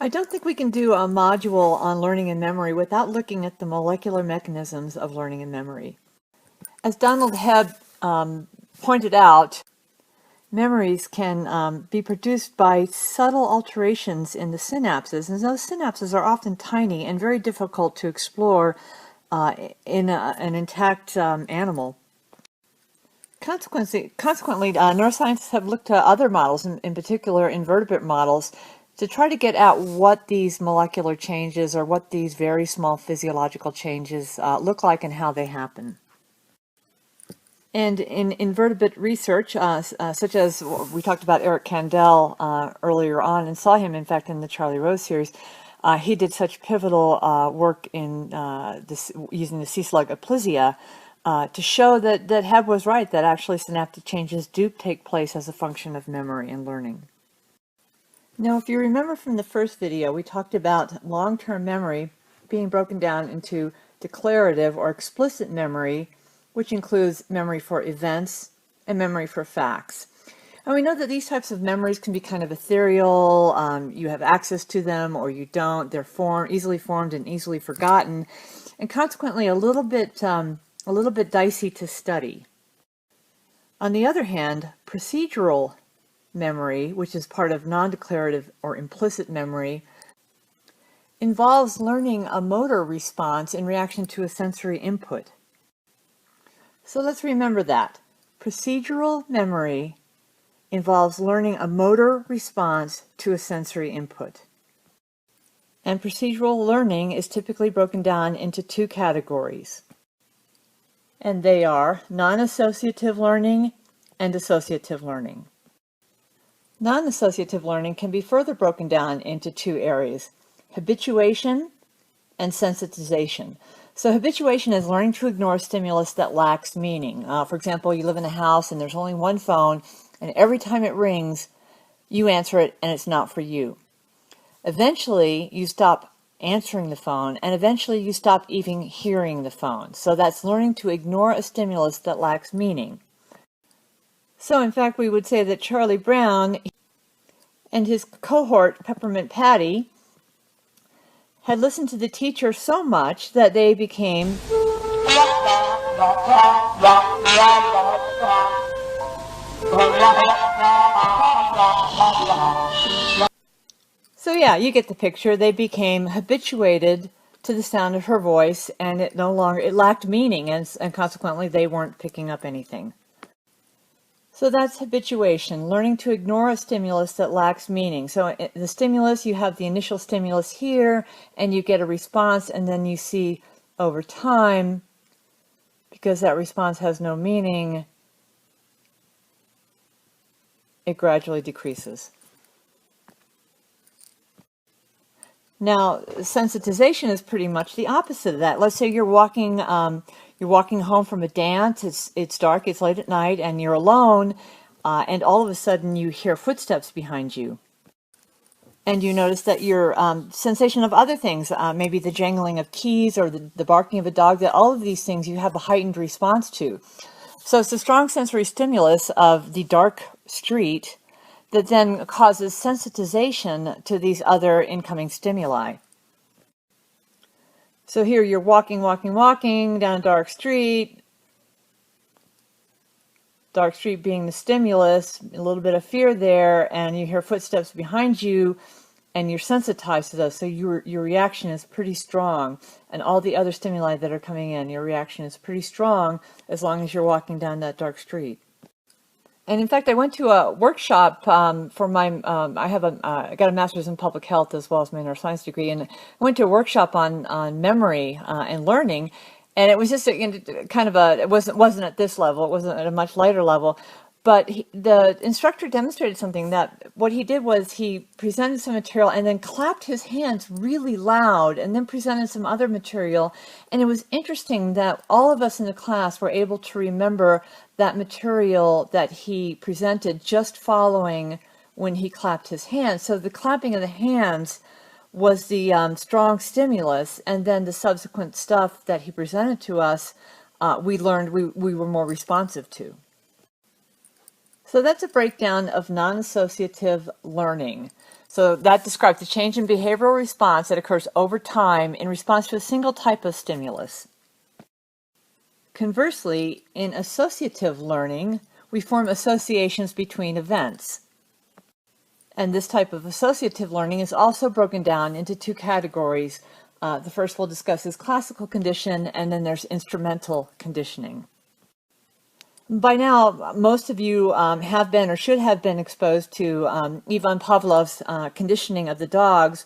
I don't think we can do a module on learning and memory without looking at the molecular mechanisms of learning and memory. As Donald Hebb pointed out, memories can be produced by subtle alterations in the synapses, and those synapses are often tiny and very difficult to explore in an intact animal. Consequently, neuroscientists have looked at other models, in particular invertebrate models, to try to get at what these molecular changes or what these very small physiological changes look like and how they happen. And in invertebrate research, such as we talked about Eric Kandel earlier on, and saw him, in fact, in the Charlie Rose series, he did such pivotal work in using the sea slug Aplysia to show that Hebb was right, that actually synaptic changes do take place as a function of memory and learning. Now, if you remember from the first video, we talked about long-term memory being broken down into declarative or explicit memory, which includes memory for events and memory for facts. And we know that these types of memories can be kind of ethereal. You have access to them or you don't. They're easily formed and easily forgotten, and consequently a little bit dicey to study. On the other hand, procedural memory, which is part of non-declarative or implicit memory, involves learning a motor response in reaction to a sensory input. So let's remember that. Procedural memory involves learning a motor response to a sensory input. And procedural learning is typically broken down into two categories. And they are non-associative learning and associative learning. Non-associative learning can be further broken down into two areas: habituation and sensitization. So habituation is learning to ignore a stimulus that lacks meaning. For example, you live in a house and there's only one phone, and every time it rings, you answer it and it's not for you. Eventually, you stop answering the phone, and eventually you stop even hearing the phone. So that's learning to ignore a stimulus that lacks meaning. So in fact, we would say that Charlie Brown and his cohort, Peppermint Patty, had listened to the teacher so much that they became So yeah, you get the picture. They became habituated to the sound of her voice, and it lacked meaning, and consequently they weren't picking up anything. So that's habituation, learning to ignore a stimulus that lacks meaning. So the stimulus, you have the initial stimulus here, and you get a response, and then you see over time, because that response has no meaning, it gradually decreases. Now, sensitization is pretty much the opposite of that. Let's say you're walking home from a dance. It's dark. It's late at night, and you're alone. And all of a sudden, you hear footsteps behind you, and you notice that your sensation of other things, maybe the jangling of keys or the barking of a dog, that all of these things you have a heightened response to. So it's a strong sensory stimulus of the dark street that then causes sensitization to these other incoming stimuli. So here you're walking down a dark street being the stimulus, a little bit of fear there, and you hear footsteps behind you, and you're sensitized to those. So your reaction is pretty strong, and all the other stimuli that are coming in, your reaction is pretty strong as long as you're walking down that dark street. And in fact, I went to a workshop for my, I got a master's in public health as well as my neuroscience degree, and I went to a workshop on memory and learning, and it was just it wasn't at this level, it wasn't at a much lighter level, but the instructor demonstrated something. That what he did was he presented some material and then clapped his hands really loud and then presented some other material. And it was interesting that all of us in the class were able to remember that material that he presented just following when he clapped his hands. So the clapping of the hands was the strong stimulus, and then the subsequent stuff that he presented to us, we learned we were more responsive to. So that's a breakdown of non-associative learning. So that describes the change in behavioral response that occurs over time in response to a single type of stimulus. Conversely, in associative learning, we form associations between events. And this type of associative learning is also broken down into two categories. The first we'll discuss is classical condition, and then there's instrumental conditioning. By now, most of you have been or should have been exposed to Ivan Pavlov's conditioning of the dogs,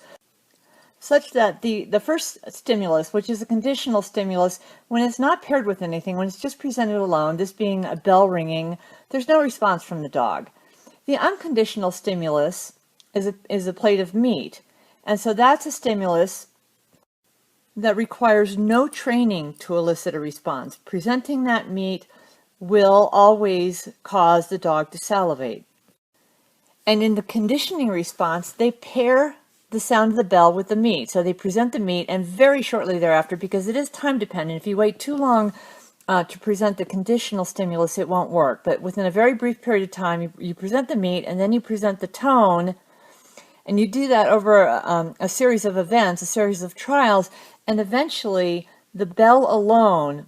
such that the first stimulus, which is a conditional stimulus, when it's not paired with anything, when it's just presented alone, this being a bell ringing, there's no response from the dog. The unconditional stimulus is a plate of meat, and so that's a stimulus that requires no training to elicit a response. Presenting that meat will always cause the dog to salivate. And in the conditioning response, they pair the sound of the bell with the meat. So they present the meat, and very shortly thereafter, because it is time dependent, if you wait too long to present the conditional stimulus, it won't work. But within a very brief period of time, you present the meat, and then you present the tone, and you do that over a series of events, a series of trials, and eventually the bell alone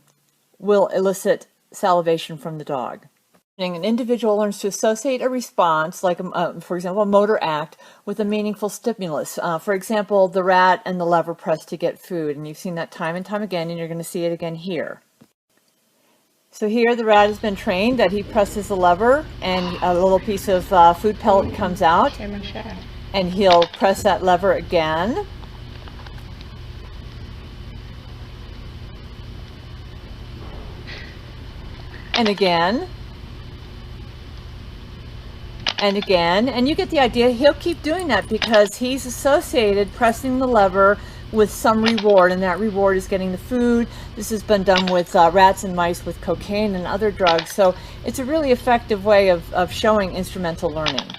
will elicit salivation from the dog. An individual learns to associate a response, like for example a motor act, with a meaningful stimulus. For example, the rat and the lever press to get food, and you've seen that time and time again, and you're going to see it again here. So here the rat has been trained that he presses the lever and a little piece of food pellet comes out, and he'll press that lever again. And again, and again, and you get the idea. He'll keep doing that because he's associated pressing the lever with some reward, and that reward is getting the food. This has been done with rats and mice with cocaine and other drugs, so it's a really effective way of showing instrumental learning.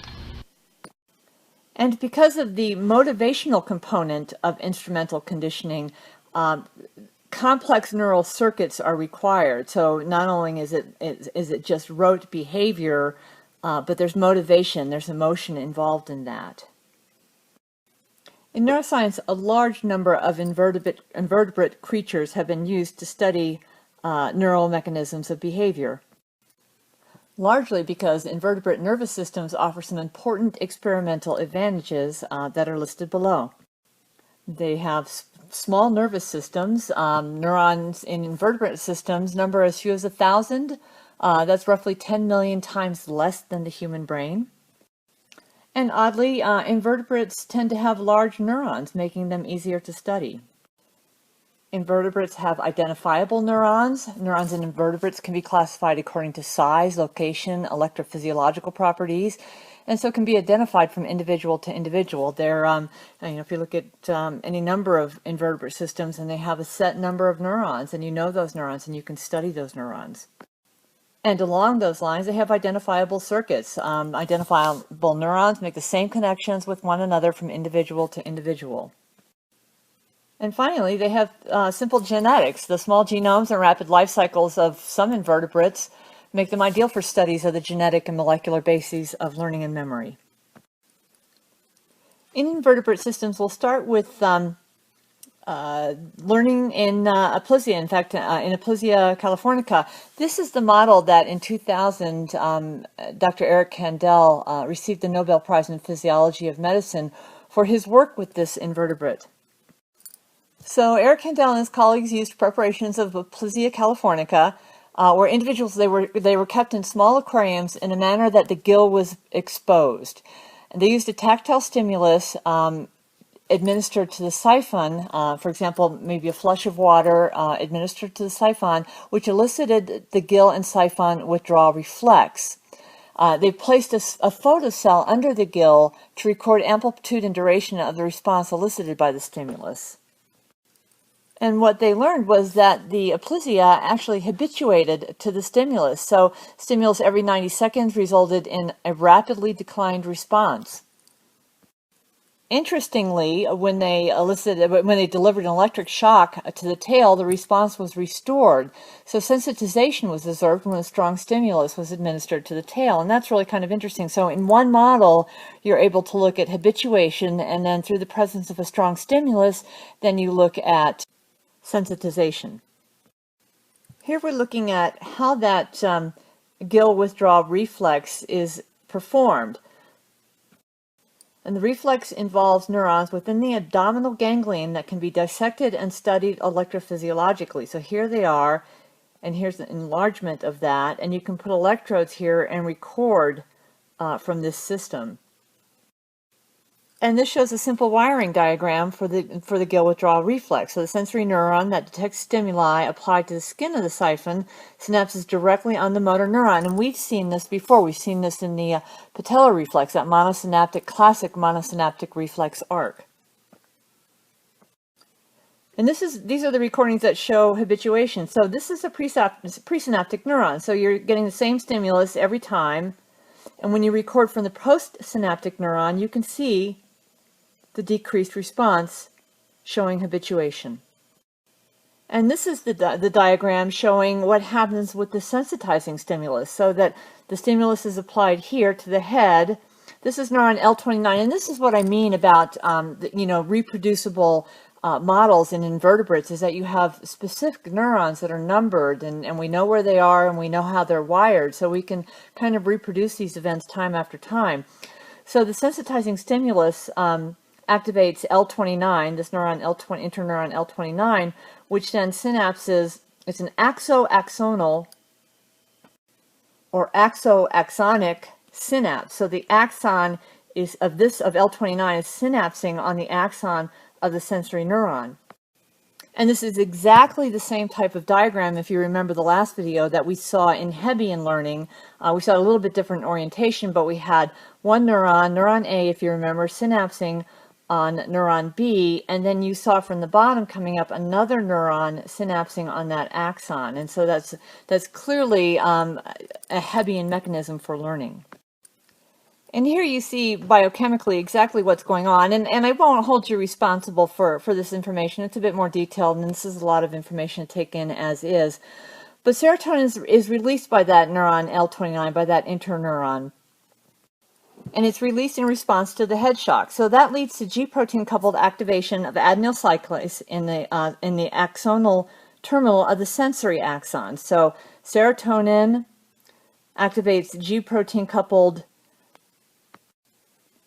And because of the motivational component of instrumental conditioning, complex neural circuits are required. So not only is it just rote behavior, but there's motivation, there's emotion involved in that. In neuroscience, a large number of invertebrate creatures have been used to study neural mechanisms of behavior, largely because invertebrate nervous systems offer some important experimental advantages that are listed below. They have small nervous systems. Neurons in invertebrate systems number as few as 1,000. That's roughly 10 million times less than the human brain. And oddly, invertebrates tend to have large neurons, making them easier to study. Invertebrates have identifiable neurons. Neurons in invertebrates can be classified according to size, location, electrophysiological properties, and so can be identified from individual to individual. They're, if you look at any number of invertebrate systems, and they have a set number of neurons, and you know those neurons, and you can study those neurons. And along those lines, they have identifiable circuits. Identifiable neurons make the same connections with one another from individual to individual. And finally, they have simple genetics. The small genomes and rapid life cycles of some invertebrates make them ideal for studies of the genetic and molecular bases of learning and memory. In invertebrate systems, we'll start with learning in Aplysia. In fact, in Aplysia californica. This is the model that in 2000, Dr. Eric Kandel received the Nobel Prize in Physiology of Medicine for his work with this invertebrate. So Eric Kandel and his colleagues used preparations of Aplysia californica, where individuals, they were kept in small aquariums in a manner that the gill was exposed. And they used a tactile stimulus administered to the siphon, for example, maybe a flush of water administered to the siphon, which elicited the gill and siphon withdrawal reflex. They placed a photocell under the gill to record amplitude and duration of the response elicited by the stimulus. And what they learned was that the Aplysia actually habituated to the stimulus. So stimulus every 90 seconds resulted in a rapidly declined response. Interestingly, when they delivered an electric shock to the tail, the response was restored. So sensitization was observed when a strong stimulus was administered to the tail, and that's really kind of interesting. So in one model, you're able to look at habituation, and then through the presence of a strong stimulus, then you look at sensitization. Here we're looking at how that gill withdrawal reflex is performed. And the reflex involves neurons within the abdominal ganglion that can be dissected and studied electrophysiologically. So here they are, and here's an enlargement of that, and you can put electrodes here and record from this system. And this shows a simple wiring diagram for the gill withdrawal reflex. So the sensory neuron that detects stimuli applied to the skin of the siphon synapses directly on the motor neuron. And we've seen this before. We've seen this in the patellar reflex, that classic monosynaptic reflex arc. And these are the recordings that show habituation. So this is a presynaptic neuron. So you're getting the same stimulus every time. And when you record from the postsynaptic neuron, you can see the decreased response showing habituation. And this is the diagram showing what happens with the sensitizing stimulus, so that the stimulus is applied here to the head. This is neuron L29, and this is what I mean about reproducible models in invertebrates, is that you have specific neurons that are numbered, and we know where they are and we know how they're wired, so we can kind of reproduce these events time after time. So the sensitizing stimulus activates L29, this interneuron L29, which then synapses. It's an axonal or axonic synapse. So the axon of L29 is synapsing on the axon of the sensory neuron. And this is exactly the same type of diagram, if you remember the last video, that we saw in Hebbian learning. We saw a little bit different orientation, but we had one neuron A, if you remember, synapsing on neuron B, and then you saw from the bottom coming up another neuron synapsing on that axon. And so that's clearly a Hebbian mechanism for learning. And here you see biochemically exactly what's going on, and I won't hold you responsible for this information. It's a bit more detailed, and this is a lot of information to take in as is. But serotonin is released by that neuron L29, by that interneuron, and it's released in response to the head shock. So that leads to G protein coupled activation of adenyl cyclase in the axonal terminal of the sensory axon. So serotonin activates G protein coupled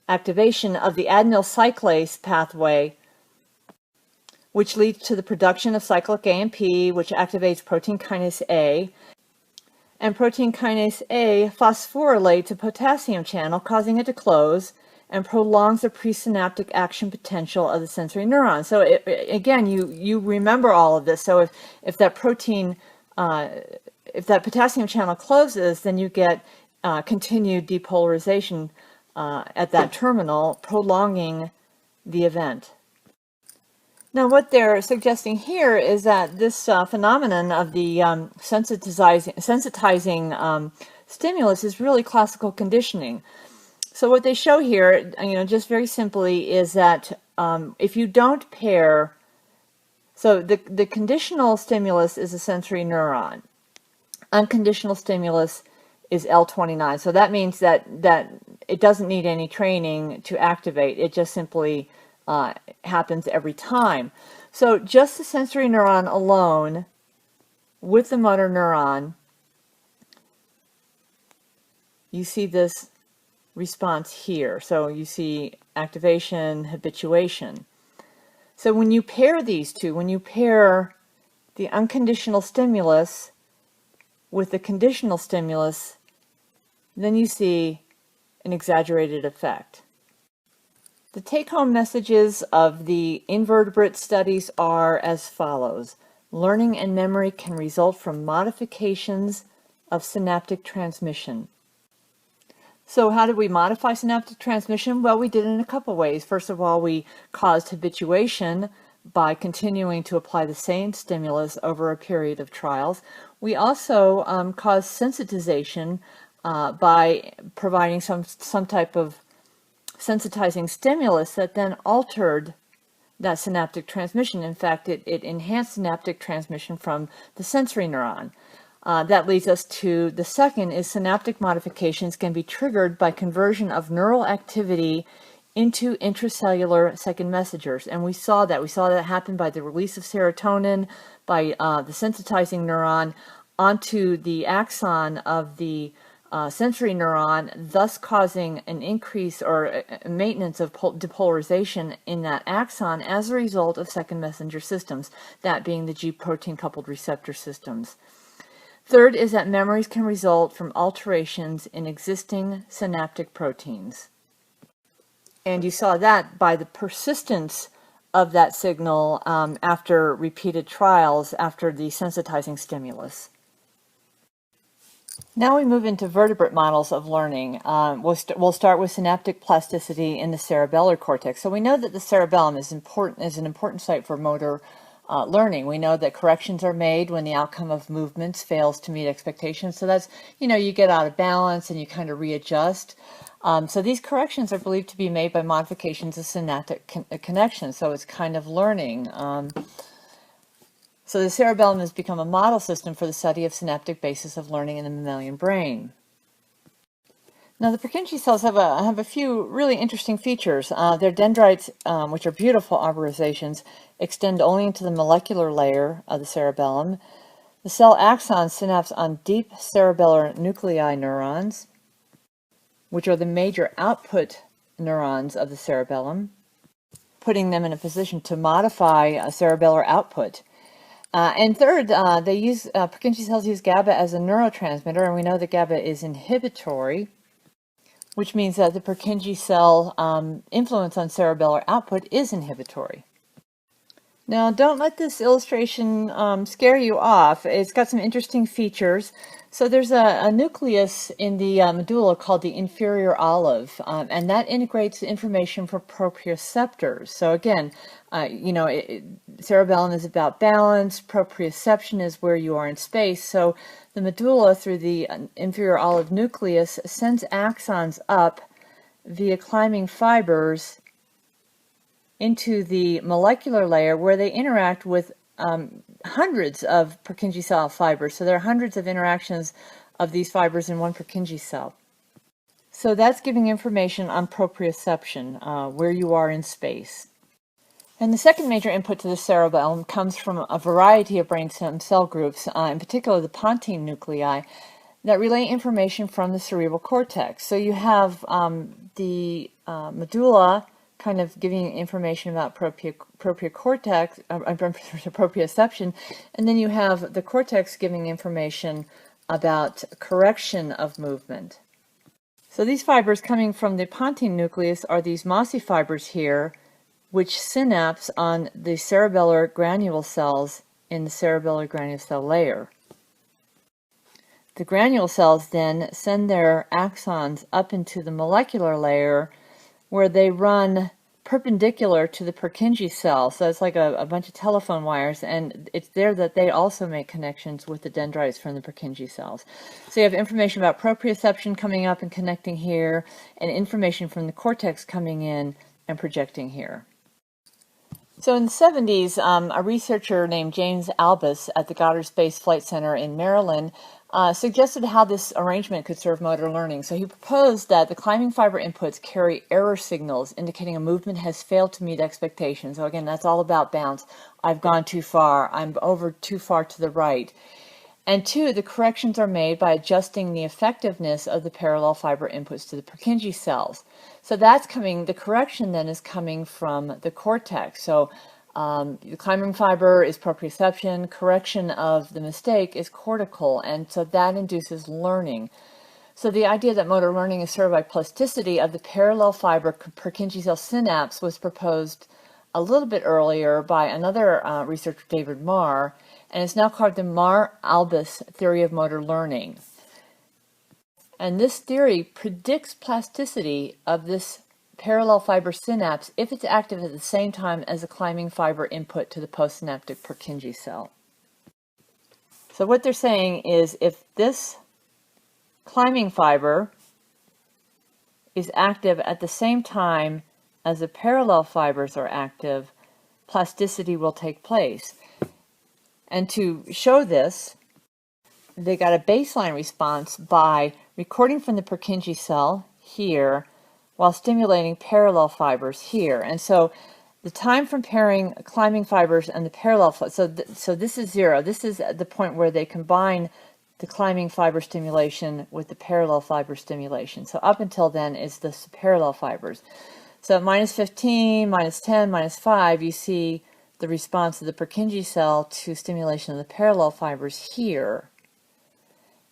activation of the adenyl cyclase pathway, which leads to the production of cyclic AMP, which activates protein kinase A. And protein kinase A phosphorylates a potassium channel, causing it to close, and prolongs the presynaptic action potential of the sensory neuron. So again, you remember all of this. So if that potassium channel closes, then you get continued depolarization at that terminal, prolonging the event. Now, what they're suggesting here is that this phenomenon of the sensitizing stimulus is really classical conditioning. So what they show here, just very simply, is that if you don't pair, so the conditional stimulus is a sensory neuron. Unconditional stimulus is L29. So that means that it doesn't need any training to activate. It just simply happens every time. So just the sensory neuron alone with the motor neuron, you see this response here. So you see activation, habituation. So when you pair these two, when you pair the unconditional stimulus with the conditional stimulus, then you see an exaggerated effect. The take-home messages of the invertebrate studies are as follows. Learning and memory can result from modifications of synaptic transmission. So how did we modify synaptic transmission? Well, we did it in a couple ways. First of all, we caused habituation by continuing to apply the same stimulus over a period of trials. We also caused sensitization by providing some type of sensitizing stimulus that then altered that synaptic transmission. In fact, it enhanced synaptic transmission from the sensory neuron. That leads us to the second is synaptic modifications can be triggered by conversion of neural activity into intracellular second messengers. And we saw that. We saw that happen by the release of serotonin, by the sensitizing neuron onto the axon of the sensory neuron, thus causing an increase or a maintenance of depolarization in that axon as a result of second messenger systems, that being the G protein coupled receptor systems. Third is that memories can result from alterations in existing synaptic proteins. And you saw that by the persistence of that signal after repeated trials after the sensitizing stimulus. Now we move into vertebrate models of learning. We'll start with synaptic plasticity in the cerebellar cortex. So we know that the cerebellum is an important site for motor learning. We know that corrections are made when the outcome of movements fails to meet expectations. So that's, you get out of balance and you kind of readjust. So these corrections are believed to be made by modifications of synaptic connections. So it's kind of learning. So the cerebellum has become a model system for the study of synaptic basis of learning in the mammalian brain. Now the Purkinje cells have a few really interesting features. Their dendrites, which are beautiful arborizations, extend only into the molecular layer of the cerebellum. The cell axons synapse on deep cerebellar nuclei neurons, which are the major output neurons of the cerebellum, putting them in a position to modify a cerebellar output. And third, Purkinje cells use GABA as a neurotransmitter, and we know that GABA is inhibitory, which means that the Purkinje cell influence on cerebellar output is inhibitory. Now, don't let this illustration scare you off. It's got some interesting features. So there's a nucleus in the medulla called the inferior olive, and that integrates information for proprioceptors. So again, cerebellum is about balance. Proprioception is where you are in space. So the medulla, through the inferior olive nucleus, sends axons up via climbing fibers into the molecular layer where they interact with hundreds of Purkinje cell fibers. So there are hundreds of interactions of these fibers in one Purkinje cell. So that's giving information on proprioception, where you are in space. And the second major input to the cerebellum comes from a variety of brain stem cell groups, in particular the pontine nuclei, that relay information from the cerebral cortex. So you have the medulla kind of giving information about proprioception, and then you have the cortex giving information about correction of movement. So these fibers coming from the pontine nucleus are these mossy fibers here, which synapse on the cerebellar granule cells in the cerebellar granule cell layer. The granule cells then send their axons up into the molecular layer, where they run perpendicular to the Purkinje cell. So it's like a bunch of telephone wires, and it's there that they also make connections with the dendrites from the Purkinje cells. So you have information about proprioception coming up and connecting here, and information from the cortex coming in and projecting here. So in the 70s, a researcher named James Albus at the Goddard Space Flight Center in Maryland suggested how this arrangement could serve motor learning. So he proposed that the climbing fiber inputs carry error signals indicating a movement has failed to meet expectations. So again, that's all about bounce. I've gone too far. I'm over too far to the right. And two, the corrections are made by adjusting the effectiveness of the parallel fiber inputs to the Purkinje cells. So that's coming, the correction then is coming from the cortex. So the climbing fiber is proprioception, correction of the mistake is cortical, and so that induces learning. So the idea that motor learning is served by plasticity of the parallel fiber Purkinje cell synapse was proposed a little bit earlier by another researcher, David Marr, and it's now called the Marr-Albus theory of motor learning. And this theory predicts plasticity of this parallel fiber synapse if it's active at the same time as the climbing fiber input to the postsynaptic Purkinje cell. So what they're saying is if this climbing fiber is active at the same time as the parallel fibers are active, plasticity will take place. And to show this, they got a baseline response by recording from the Purkinje cell here while stimulating parallel fibers here. And so the time from pairing climbing fibers and the parallel, so this is 0. This is the point where they combine the climbing fiber stimulation with the parallel fiber stimulation. So up until then is the parallel fibers. So at -15, -10, -5, you see the response of the Purkinje cell to stimulation of the parallel fibers here.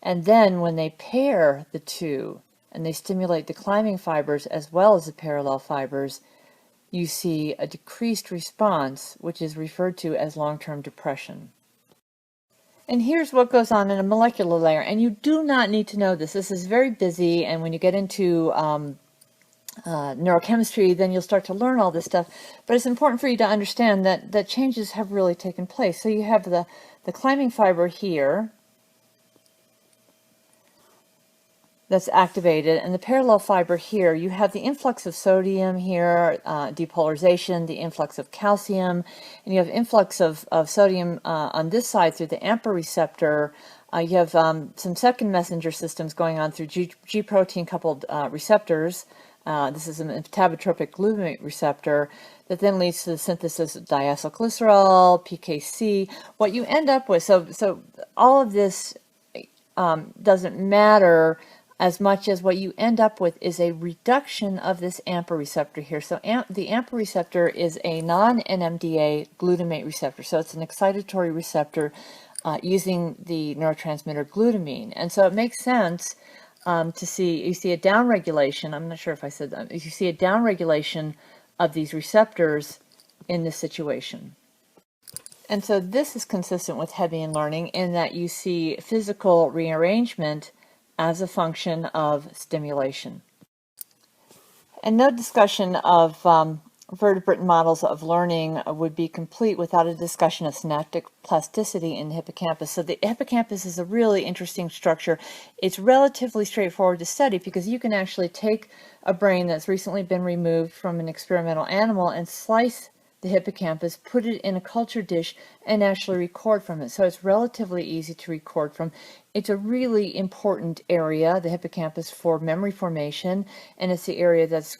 And then when they pair the two and they stimulate the climbing fibers as well as the parallel fibers, you see a decreased response, which is referred to as long-term depression. And here's what goes on in a molecular layer, and you do not need to know this. This is very busy, and when you get into neurochemistry, then you'll start to learn all this stuff. But it's important for you to understand that changes have really taken place. So you have the climbing fiber here that's activated, and the parallel fiber here. You have the influx of sodium here, depolarization, the influx of calcium, and you have influx of sodium on this side through the AMPA receptor. You have some second messenger systems going on through G protein coupled receptors. This is a metabotropic glutamate receptor that then leads to the synthesis of diacylglycerol, PKC. What you end up with, so all of this doesn't matter as much as what you end up with is a reduction of this AMPA receptor here. So the AMPA receptor is a non-NMDA glutamate receptor. So it's an excitatory receptor using the neurotransmitter glutamine. And so it makes sense to see, you see a downregulation, I'm not sure if I said that, you see a downregulation of these receptors in this situation. And so this is consistent with Hebbian learning in that you see physical rearrangement as a function of stimulation. And no discussion of vertebrate models of learning would be complete without a discussion of synaptic plasticity in the hippocampus. So the hippocampus is a really interesting structure. It's relatively straightforward to study because you can actually take a brain that's recently been removed from an experimental animal and slice the hippocampus, put it in a culture dish, and actually record from it. So it's relatively easy to record from. It's a really important area, the hippocampus, for memory formation, and it's the area that's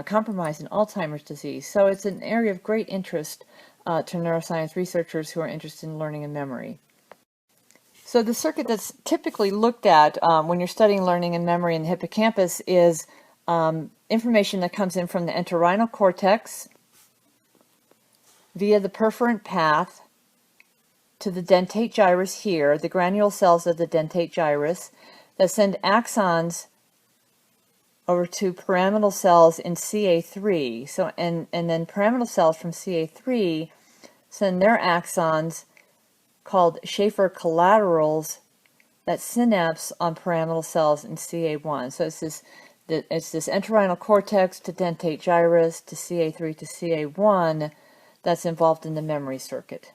compromised in Alzheimer's disease. So it's an area of great interest to neuroscience researchers who are interested in learning and memory. So the circuit that's typically looked at when you're studying learning and memory in the hippocampus is information that comes in from the entorhinal cortex via the perforant path to the dentate gyrus here, the granule cells of the dentate gyrus, that send axons over to pyramidal cells in CA3. So, and then pyramidal cells from CA3 send their axons called Schaefer collaterals that synapse on pyramidal cells in CA1. So it's this entorhinal cortex to dentate gyrus to CA3 to CA1 that's involved in the memory circuit.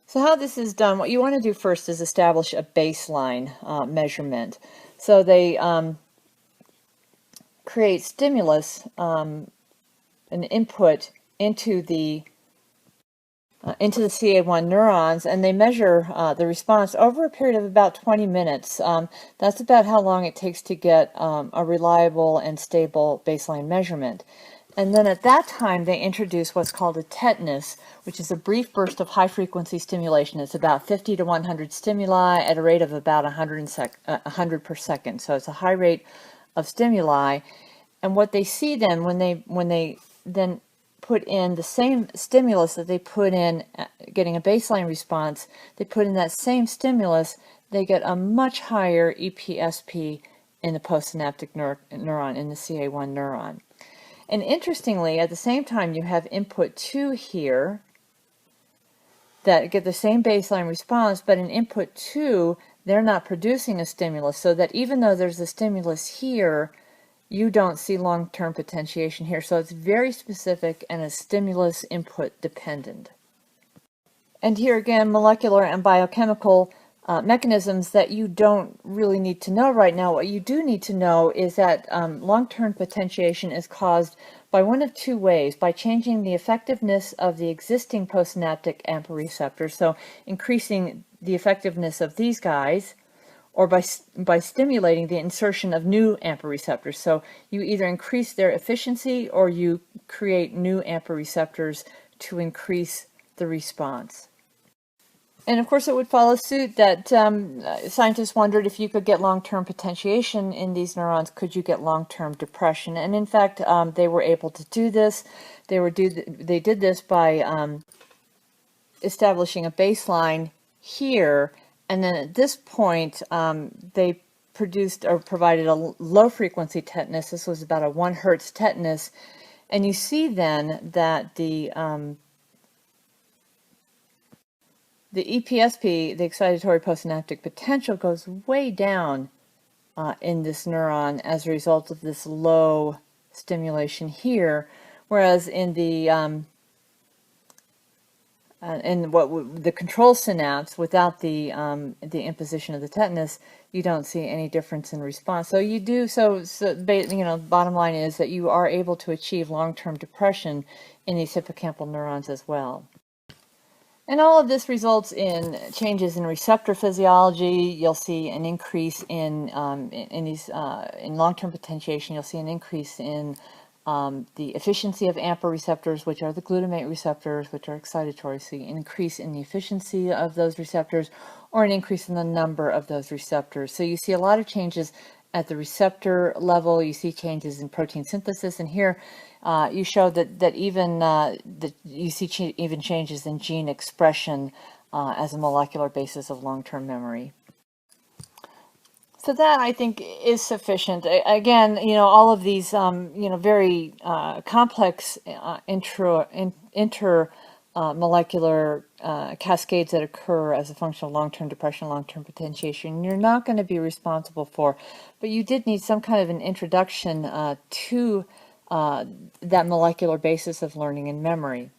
So how this is done, what you want to do first is establish a baseline measurement. So they create stimulus, an input into the CA1 neurons, and they measure the response over a period of about 20 minutes. That's about how long it takes to get a reliable and stable baseline measurement. And then at that time, they introduce what's called a tetanus, which is a brief burst of high-frequency stimulation. It's about 50 to 100 stimuli at a rate of about 100 per second. So it's a high rate of stimuli. And what they see then, when they then put in the same stimulus that they put in getting a baseline response, they put in that same stimulus, they get a much higher EPSP in the postsynaptic neuron, in the CA1 neuron. And interestingly, at the same time, you have input 2 here that get the same baseline response, but in input 2, they're not producing a stimulus, so that even though there's a stimulus here, you don't see long-term potentiation here. So it's very specific and is stimulus input dependent. And here again, molecular and biochemical mechanisms that you don't really need to know right now. What you do need to know is that long-term potentiation is caused by one of two ways: by changing the effectiveness of the existing postsynaptic AMPA receptors, so increasing the effectiveness of these guys, or by stimulating the insertion of new AMPA receptors. So you either increase their efficiency or you create new AMPA receptors to increase the response. And of course, it would follow suit that scientists wondered, if you could get long-term potentiation in these neurons, could you get long-term depression? And in fact, they were able to do this. They did this by establishing a baseline here, and then at this point, they produced or provided a low-frequency tetanus. This was about a 1 hertz tetanus, and you see then that the EPSP, the excitatory postsynaptic potential, goes way down in this neuron as a result of this low stimulation here, whereas in the the control synapse, without the imposition of the tetanus, you don't see any difference in response. So you do bottom line is that you are able to achieve long-term depression in these hippocampal neurons as well. And all of this results in changes in receptor physiology. You'll see an increase in long-term potentiation. You'll see an increase in the efficiency of AMPA receptors, which are the glutamate receptors, which are excitatory. So you increase in the efficiency of those receptors, or an increase in the number of those receptors. So you see a lot of changes at the receptor level. You see changes in protein synthesis, and here you show that even you see even changes in gene expression as a molecular basis of long-term memory. So that, I think, is sufficient. Again, all of these very complex intermolecular cascades that occur as a function of long-term depression, long-term potentiation, you're not going to be responsible for. But you did need some kind of an introduction to that molecular basis of learning and memory.